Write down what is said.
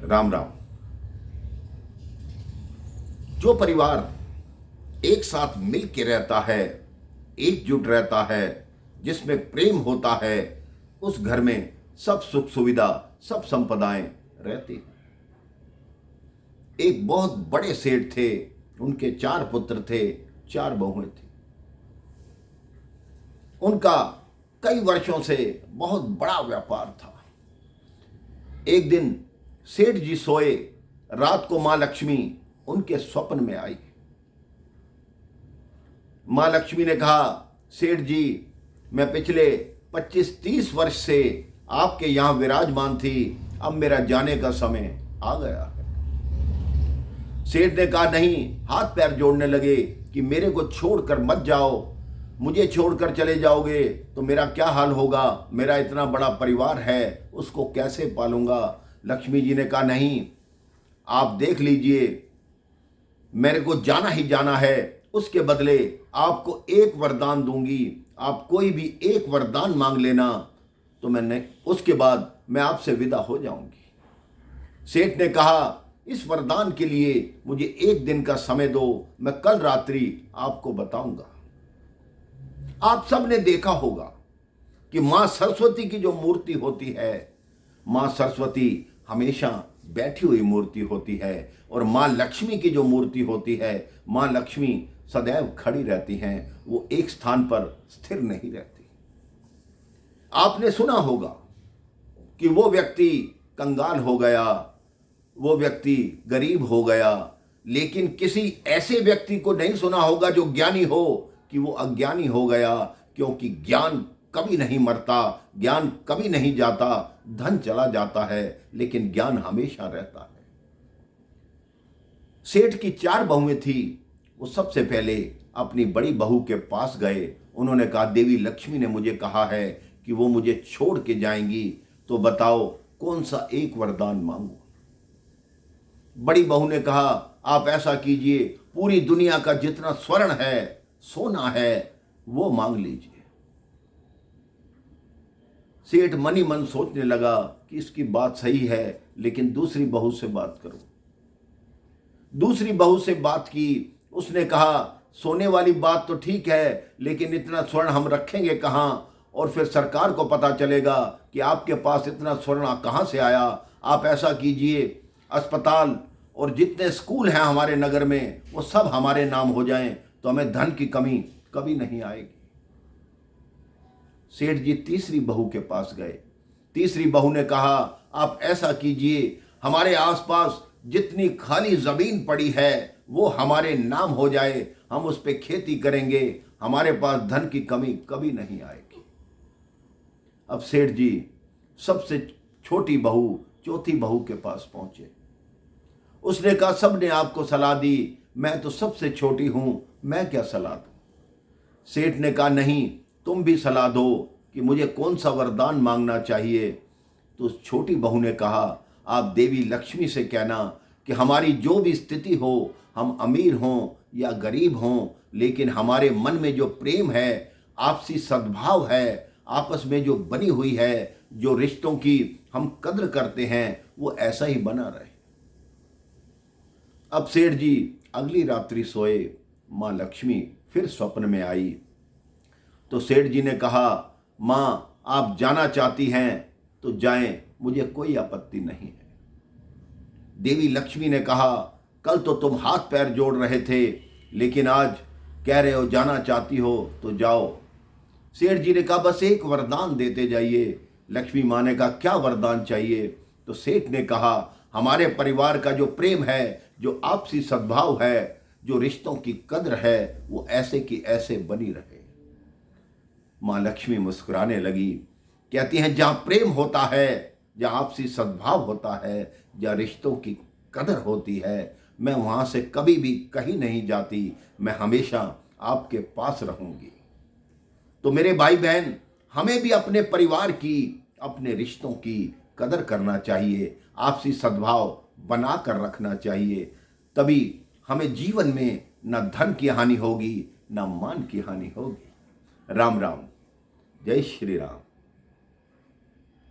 राम राम। जो परिवार एक साथ मिल के रहता है, एकजुट रहता है, जिसमें प्रेम होता है, उस घर में सब सुख सुविधा, सब संपदाएं रहती हैं। एक बहुत बड़े सेठ थे, उनके 4 पुत्र थे, 4 बहुएं थी। उनका कई वर्षों से बहुत बड़ा व्यापार था। एक दिन सेठ जी सोए, रात को मां लक्ष्मी उनके स्वप्न में आई। मां लक्ष्मी ने कहा, सेठ जी, मैं पिछले 25-30 वर्ष से आपके यहां विराजमान थी, अब मेरा जाने का समय आ गया है। सेठ ने कहा, नहीं, हाथ पैर जोड़ने लगे कि मेरे को छोड़कर मत जाओ, मुझे छोड़कर चले जाओगे तो मेरा क्या हाल होगा, मेरा इतना बड़ा परिवार है, उसको कैसे पालूंगा। लक्ष्मी जी ने कहा, नहीं, आप देख लीजिए, मेरे को जाना ही जाना है, उसके बदले आपको एक वरदान दूंगी, आप कोई भी एक वरदान मांग लेना, तो मैंने उसके बाद मैं आपसे विदा हो जाऊंगी। सेठ ने कहा, इस वरदान के लिए मुझे 1 दिन का समय दो, मैं कल रात्रि आपको बताऊंगा। आप सब ने देखा होगा कि मां सरस्वती की जो मूर्ति होती है, मां सरस्वती हमेशा बैठी हुई मूर्ति होती है, और मां लक्ष्मी की जो मूर्ति होती है, मां लक्ष्मी सदैव खड़ी रहती हैं, वो एक स्थान पर स्थिर नहीं रहती। आपने सुना होगा कि वो व्यक्ति कंगाल हो गया, वो व्यक्ति गरीब हो गया, लेकिन किसी ऐसे व्यक्ति को नहीं सुना होगा जो ज्ञानी हो कि वो अज्ञानी हो गया, क्योंकि ज्ञान कभी नहीं मरता, ज्ञान कभी नहीं जाता। धन चला जाता है लेकिन ज्ञान हमेशा रहता है। सेठ की 4 बहुएं थी। वो सबसे पहले अपनी बड़ी बहू के पास गए। उन्होंने कहा, देवी लक्ष्मी ने मुझे कहा है कि वो मुझे छोड़ के जाएंगी, तो बताओ कौन सा एक वरदान मांगू। बड़ी बहू ने कहा, आप ऐसा कीजिए, पूरी दुनिया का जितना स्वर्ण है, सोना है, वो मांग लीजिए। सेठ मन ही मन सोचने लगा कि इसकी बात सही है, लेकिन दूसरी बहू से बात करूं। दूसरी बहू से बात की, उसने कहा, सोने वाली बात तो ठीक है, लेकिन इतना स्वर्ण हम रखेंगे कहां, और फिर सरकार को पता चलेगा कि आपके पास इतना स्वर्ण कहां से आया। आप ऐसा कीजिए, अस्पताल और जितने स्कूल हैं हमारे नगर में, वो सब हमारे नाम हो जाएं, तो हमें धन की कमी कभी नहीं आएगी। सेठ जी तीसरी बहू के पास गए। तीसरी बहू ने कहा, आप ऐसा कीजिए, हमारे आसपास जितनी खाली जमीन पड़ी है वो हमारे नाम हो जाए, हम उस पे खेती करेंगे, हमारे पास धन की कमी कभी नहीं आएगी। अब सेठ जी सबसे छोटी बहू, चौथी बहू के पास पहुंचे। उसने कहा, सबने आपको सलाह दी, मैं तो सबसे छोटी हूं, मैं क्या सलाह दूं। सेठ ने कहा, नहीं, तुम भी सलाह दो कि मुझे कौन सा वरदान मांगना चाहिए। तो उस छोटी बहू ने कहा, आप देवी लक्ष्मी से कहना कि हमारी जो भी स्थिति हो, हम अमीर हों या गरीब हों, लेकिन हमारे मन में जो प्रेम है, आपसी सद्भाव है, आपस में जो बनी हुई है, जो रिश्तों की हम कद्र करते हैं, वो ऐसा ही बना रहे। अब सेठ जी अगली रात्रि सोए, मां लक्ष्मी फिर स्वप्न में आई। तो सेठ जी ने कहा, मां, आप जाना चाहती हैं तो जाएं, मुझे कोई आपत्ति नहीं है। देवी लक्ष्मी ने कहा, कल तो तुम हाथ पैर जोड़ रहे थे, लेकिन आज कह रहे हो जाना चाहती हो तो जाओ। सेठ जी ने कहा, बस एक वरदान देते जाइए। लक्ष्मी माँ ने कहा, क्या वरदान चाहिए। तो सेठ ने कहा, हमारे परिवार का जो प्रेम है, जो आपसी सद्भाव है, जो रिश्तों की कद्र है, वो ऐसे की ऐसे बनी रहे। माँ लक्ष्मी मुस्कुराने लगी, कहती हैं, जहां प्रेम होता है, जहां आपसी सद्भाव होता है, जहां रिश्तों की कदर होती है, मैं वहां से कभी भी कहीं नहीं जाती, मैं हमेशा आपके पास रहूंगी। तो मेरे भाई बहन, हमें भी अपने परिवार की, अपने रिश्तों की कदर करना चाहिए, आपसी सद्भाव बनाकर रखना चाहिए, तभी हमें जीवन में न धन की हानि होगी, न मान की हानि होगी। राम राम, जय श्री राम।